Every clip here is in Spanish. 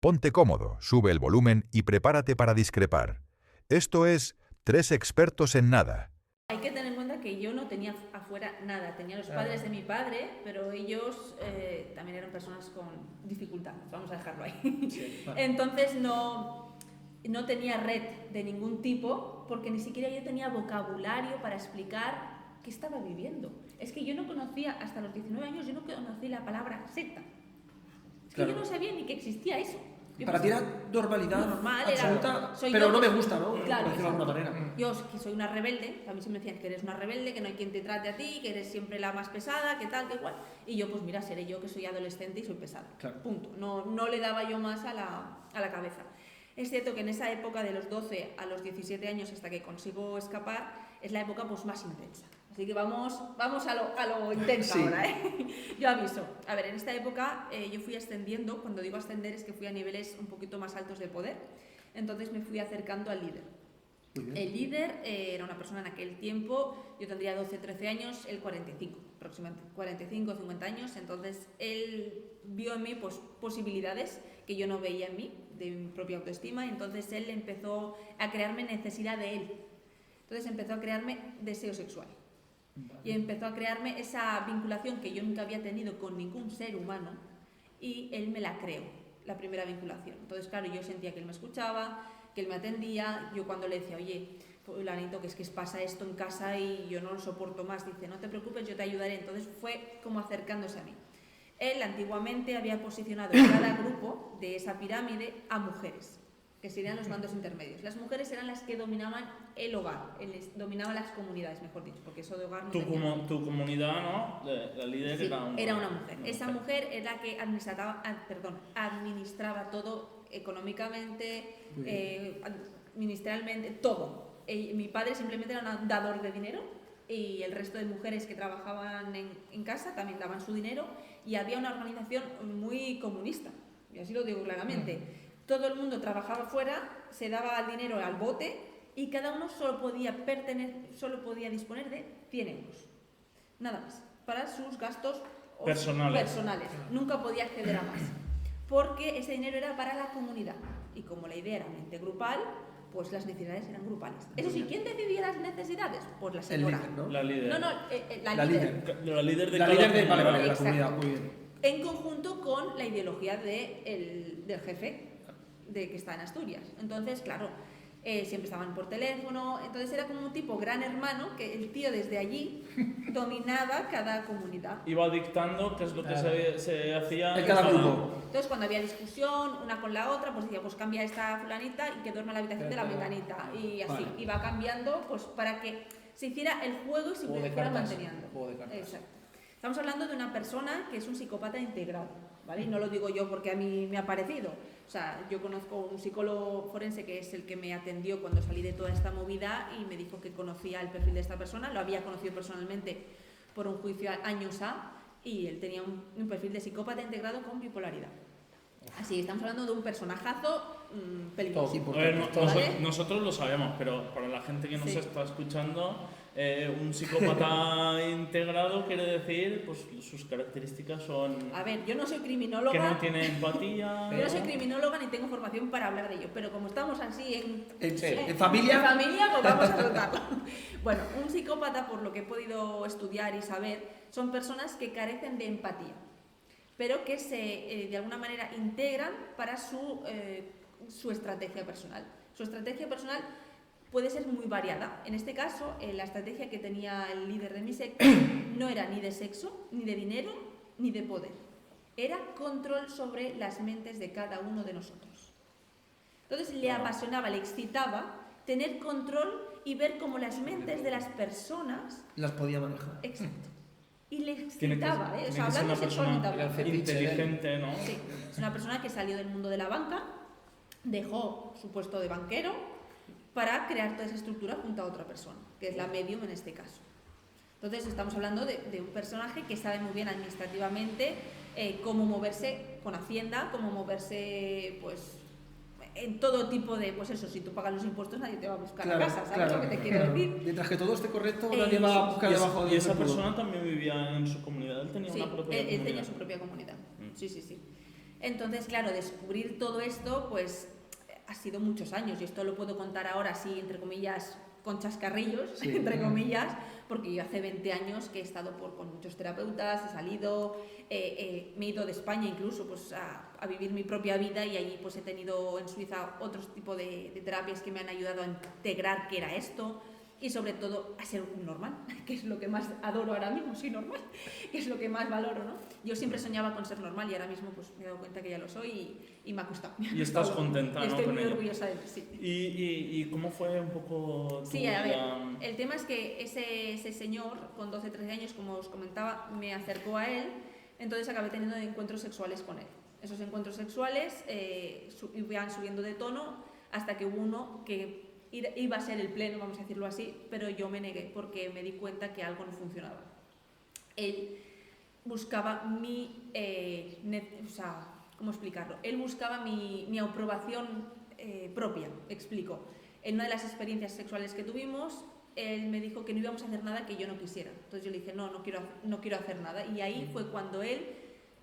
Ponte cómodo, sube el volumen y prepárate para discrepar. Esto es Tres expertos en nada. Hay que tener en cuenta que yo no tenía afuera nada, tenía los padres de mi padre, pero ellos también eran personas con dificultades, vamos a dejarlo ahí. Sí, vale. Entonces no tenía red de ningún tipo, porque ni siquiera yo tenía vocabulario para explicar qué estaba viviendo. Es que yo no conocía, hasta los 19 años, yo no conocí la palabra secta. Es que Claro. yo no sabía ni que existía eso. Yo Para ti pensaba, era normalidad normal, absoluta, soy pero yo, no me gusta, ¿no? Claro, Por decirlo de alguna exacto. manera. Yo que soy una rebelde, a mí se me decían que eres una rebelde, que no hay quien te trate a ti, que eres siempre la más pesada, que tal, que igual. Y yo, pues mira, seré yo que soy adolescente y soy pesada. Claro. Punto. No le daba yo más a la cabeza. Es cierto que en esa época de los 12 a los 17 años hasta que consigo escapar, es la época pues más intensa. Así que vamos a lo intenso Sí. ahora, ¿eh? Yo aviso. A ver, en esta época yo fui ascendiendo. Cuando digo ascender es que fui a niveles un poquito más altos de poder. Entonces me fui acercando al líder. Muy bien. El líder era una persona en aquel tiempo, yo tendría 12, 13 años, él 45, aproximadamente 45, 50 años. Entonces él vio en mí pues, posibilidades que yo no veía en mí, de mi propia autoestima. Entonces él empezó a crearme necesidad de él. Entonces empezó a crearme deseo sexual. Y empezó a crearme esa vinculación que yo nunca había tenido con ningún ser humano, y él me la creó, la primera vinculación. Entonces, claro, yo sentía que él me escuchaba, que él me atendía. Yo cuando le decía, oye, fulanito, que es que pasa esto en casa y yo no lo soporto más, dice, no te preocupes, yo te ayudaré. Entonces fue como acercándose a mí. Él antiguamente había posicionado en cada grupo de esa pirámide a mujeres, que serían los mandos intermedios. Las mujeres eran las que dominaban el hogar, dominaban las comunidades, mejor dicho, porque eso de hogar no tenía. Tu comunidad, ¿no? La líder Sí, era una mujer. Esa mujer era la que administraba todo económicamente, ministerialmente, todo. Mi padre simplemente era un dador de dinero, y el resto de mujeres que trabajaban en casa también daban su dinero, y había una organización muy comunista, y así lo digo claramente. Todo el mundo trabajaba fuera, se daba el dinero al bote, y cada uno solo podía disponer de 100 euros. Nada más, para sus gastos personales. Nunca podía acceder a más, porque ese dinero era para la comunidad. Y como la idea era mente grupal, pues las necesidades eran grupales. Eso sí, ¿quién decidía las necesidades? Pues la señora. El líder, ¿no? La líder. La líder. La líder de La cada líder de comunidad. la comunidad, muy bien. En conjunto con la ideología del jefe que está en Asturias. Entonces, claro, siempre estaban por teléfono. Entonces era como un tipo gran hermano, que el tío desde allí dominaba cada comunidad. Iba dictando qué es lo que se hacía En cada grupo. Entonces cuando había discusión una con la otra, pues decía, pues cambia esta fulanita y que duerma en la habitación de la menganita. Y así, Vale. iba cambiando pues para que se hiciera el juego y se Juego de fuera cartas. manteniendo. Juego de cartas. Exacto. Estamos hablando de una persona que es un psicópata integrado, ¿vale? Y no lo digo yo porque a mí me ha parecido. O sea, yo conozco un psicólogo forense que es el que me atendió cuando salí de toda esta movida, y me dijo que conocía el perfil de esta persona. Lo había conocido personalmente por un juicio años A, y él tenía un perfil de psicópata integrado con bipolaridad. Así, estamos hablando de un personajazo peligroso. Todo. A ver, ¿Vale? nosotros lo sabemos, pero para la gente que nos Sí. está escuchando, un psicópata integrado quiere decir, pues sus características son A ver, yo no soy criminóloga. que no tiene empatía. Yo no soy criminóloga ni tengo formación para hablar de ello, pero como estamos así En familia. en familia, pues vamos a tratarlo. Bueno, un psicópata, por lo que he podido estudiar y saber, son personas que carecen de empatía, pero que se de alguna manera integran para su estrategia personal. Su estrategia personal puede ser muy variada. En este caso, la estrategia que tenía el líder de mi secta no era ni de sexo, ni de dinero, ni de poder. Era control sobre las mentes de cada uno de nosotros. Entonces le apasionaba, le excitaba tener control y ver cómo las mentes de las personas... Las podía manejar. Exacto. Y le Tiene que excitaba, ser o sea, una hablando sexualmente persona hablando. inteligente, ¿no? Sí, es una persona que salió del mundo de la banca, dejó su puesto de banquero para crear toda esa estructura junto a otra persona, que es la medium en este caso. Entonces estamos hablando de un personaje que sabe muy bien administrativamente cómo moverse con Hacienda, cómo moverse pues en todo tipo de, pues eso, si tú pagas los impuestos nadie te va a buscar a casa, ¿sabes lo que te quiero decir? Mientras que todo esté correcto, nadie va a buscar debajo de Y esa ese escudo. persona también vivía en su comunidad, él tenía Sí, una propia él comunidad. tenía su propia comunidad. Sí, sí, sí. Entonces, claro, descubrir todo esto, pues ha sido muchos años, y esto lo puedo contar ahora así, entre comillas, con chascarrillos, Sí. entre comillas, porque yo hace 20 años que he estado con muchos terapeutas, he salido, me he ido de España incluso pues, a vivir mi propia vida, y allí pues he tenido en Suiza otro tipo de terapias que me han ayudado a integrar qué era esto, y sobre todo a ser normal, que es lo que más adoro ahora mismo, soy normal, que es lo que más valoro, ¿no? Yo siempre soñaba con ser normal y ahora mismo pues me he dado cuenta que ya lo soy y me ha costado. Y estás contenta, y ¿no? estoy con muy ello. orgullosa de mí, sí. ¿Y cómo fue un poco tu Sí, a ver, vida? el tema es que ese señor con 12, 13 años, como os comentaba, me acercó a él, entonces acabé teniendo encuentros sexuales con él. Esos encuentros sexuales iban subiendo de tono hasta que hubo uno que iba a ser el pleno, vamos a decirlo así, pero yo me negué porque me di cuenta que algo no funcionaba. Él buscaba ¿cómo explicarlo? Él buscaba mi aprobación propia, explico. En una de las experiencias sexuales que tuvimos, él me dijo que no íbamos a hacer nada que yo no quisiera. Entonces yo le dije, no quiero hacer nada. Y ahí fue cuando él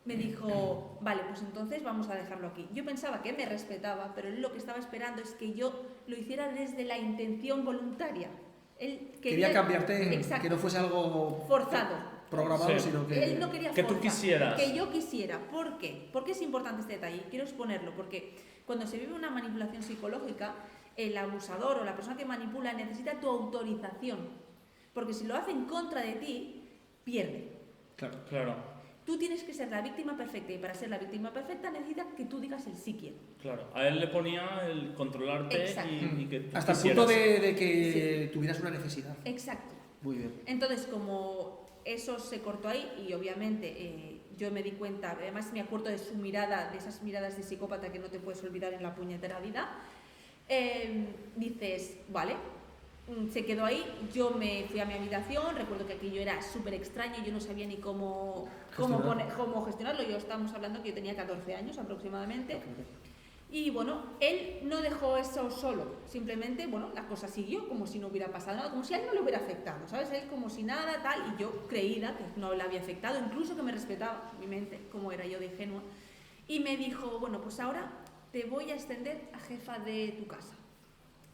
me dijo, vale, pues entonces vamos a dejarlo aquí. Yo pensaba que me respetaba, pero él lo que estaba esperando es que yo lo hiciera desde la intención voluntaria. Él Quería cambiarte, exacto, que no fuese algo forzado. programado, Sí. sino que... Él no quería Que tú forzar, quisieras. que yo quisiera. ¿Por qué? ¿Por qué es importante este detalle? Quiero exponerlo porque cuando se vive una manipulación psicológica, el abusador o la persona que manipula necesita tu autorización, porque si lo hace en contra de ti, pierde. Claro. Tú tienes que ser la víctima perfecta, y para ser la víctima perfecta necesita que tú digas el sí quiero. Claro, a él le ponía el controlarte y que tú hasta el quisieras. punto de que tuvieras una necesidad. Exacto. Muy bien. Entonces, como eso se cortó ahí, y obviamente yo me di cuenta, además me acuerdo de su mirada, de esas miradas de psicópata que no te puedes olvidar en la puñetera vida, dices, vale, se quedó ahí, yo me fui a mi habitación, recuerdo que aquello era súper extraño, yo no sabía ni cómo gestionarlo, estamos hablando que yo tenía 14 años aproximadamente, y bueno, él no dejó eso solo, simplemente, bueno, la cosa siguió como si no hubiera pasado nada, como si a él no le hubiera afectado, ¿sabes? Él como si nada, tal, y yo creída que no le había afectado, incluso que me respetaba, mi mente, como era yo de ingenua, y me dijo, bueno, pues ahora te voy a extender a jefa de tu casa.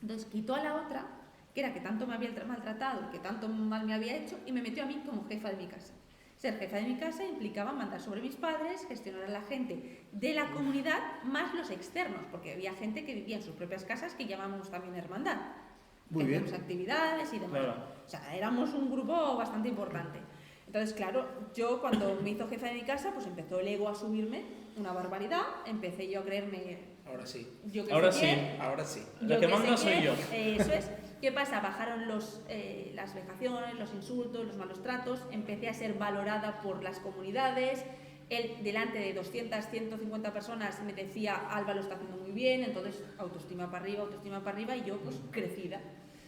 Entonces quitó a la otra, que era que tanto me había maltratado, que tanto mal me había hecho, y me metió a mí como jefa de mi casa. Ser jefa de mi casa implicaba mandar sobre mis padres, gestionar a la gente de la comunidad, más los externos, porque había gente que vivía en sus propias casas, que llamamos también hermandad. Muy bien. Hacíamos actividades y demás. Claro. O sea, éramos un grupo bastante importante. Entonces, claro, yo cuando me hizo jefa de mi casa, pues empezó el ego a subirme una barbaridad, empecé yo a creerme... Ahora sí. Yo que Ahora sé sí. quién, Ahora sí. La yo que sé manda quién, soy yo. Eso es. ¿Qué pasa? Bajaron las vejaciones, los insultos, los malos tratos, empecé a ser valorada por las comunidades. Él, delante de 200, 150 personas, me decía, Alba lo está haciendo muy bien, entonces autoestima para arriba, y yo pues crecida.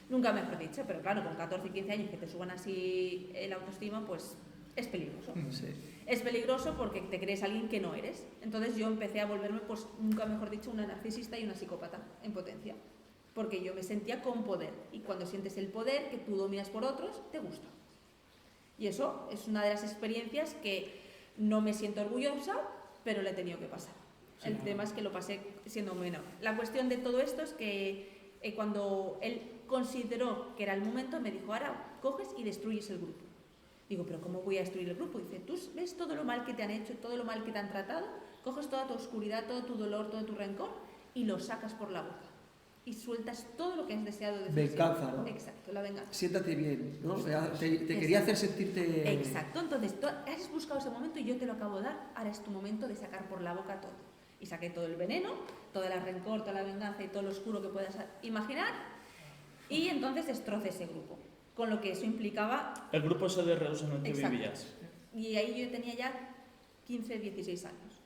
Nunca mejor dicho, pero claro, con 14 y 15 años que te suban así la autoestima, pues es peligroso. Sí. Es peligroso porque te crees alguien que no eres. Entonces yo empecé a volverme, pues nunca mejor dicho, una narcisista y una psicópata en potencia. Porque yo me sentía con poder. Y cuando sientes el poder, que tú dominas por otros, te gusta. Y eso es una de las experiencias que no me siento orgullosa, pero le he tenido que pasar. Sí, El tema es que lo pasé siendo menor. La cuestión de todo esto es que cuando él consideró que era el momento, me dijo, ahora coges y destruyes el grupo. Digo, ¿pero cómo voy a destruir el grupo? Dice, tú ves todo lo mal que te han hecho, todo lo mal que te han tratado, coges toda tu oscuridad, todo tu dolor, todo tu rencor y lo sacas por la boca. Y sueltas todo lo que has deseado decir. Venganza, ¿no? Exacto, la venganza. Siéntate bien, ¿no? Te quería hacer sentirte... Exacto, entonces tú has buscado ese momento y yo te lo acabo de dar, ahora es tu momento de sacar por la boca todo. Y saqué todo el veneno, todo el rencor, toda la venganza y todo lo oscuro que puedas imaginar, y entonces destrocé ese grupo. Con lo que eso implicaba... El grupo ese de Reus en el que Exacto. vivías. Y ahí yo tenía ya 15, 16 años.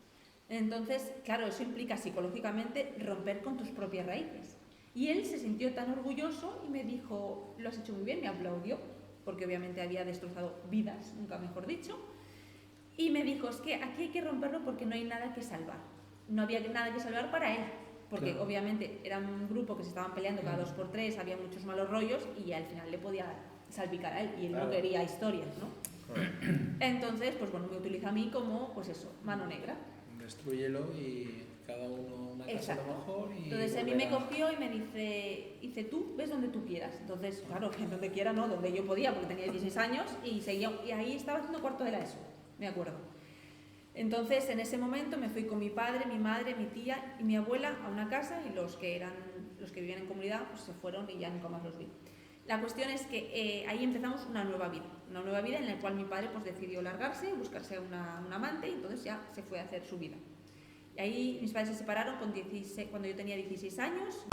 Entonces, claro, eso implica psicológicamente romper con tus propias raíces. Y él se sintió tan orgulloso y me dijo, lo has hecho muy bien, me aplaudió, porque obviamente había destrozado vidas, nunca mejor dicho. Y me dijo, es que aquí hay que romperlo porque no hay nada que salvar. No había nada que salvar para él. Porque Claro. obviamente era un grupo que se estaban peleando cada 2 por 3, había muchos malos rollos y al final le podía salpicar a él y él Claro. no quería historias, ¿no? Entonces, pues bueno, me utiliza a mí como, pues eso, mano negra. destrúyelo y cada uno una casa a Exacto. lo mejor. Y Entonces a mí me volverá. cogió y me dice, tú ves donde tú quieras. Entonces, claro, que donde quiera no, donde yo podía, porque tenía 16 años y seguía, y ahí estaba haciendo cuarto de la ESO, me acuerdo. Entonces, en ese momento me fui con mi padre, mi madre, mi tía y mi abuela a una casa, y los que vivían en comunidad pues se fueron y ya nunca más los vi. La cuestión es que ahí empezamos una nueva vida en la cual mi padre pues decidió largarse, buscarse una amante, y entonces ya se fue a hacer su vida. Y ahí mis padres se separaron cuando yo tenía 16 años.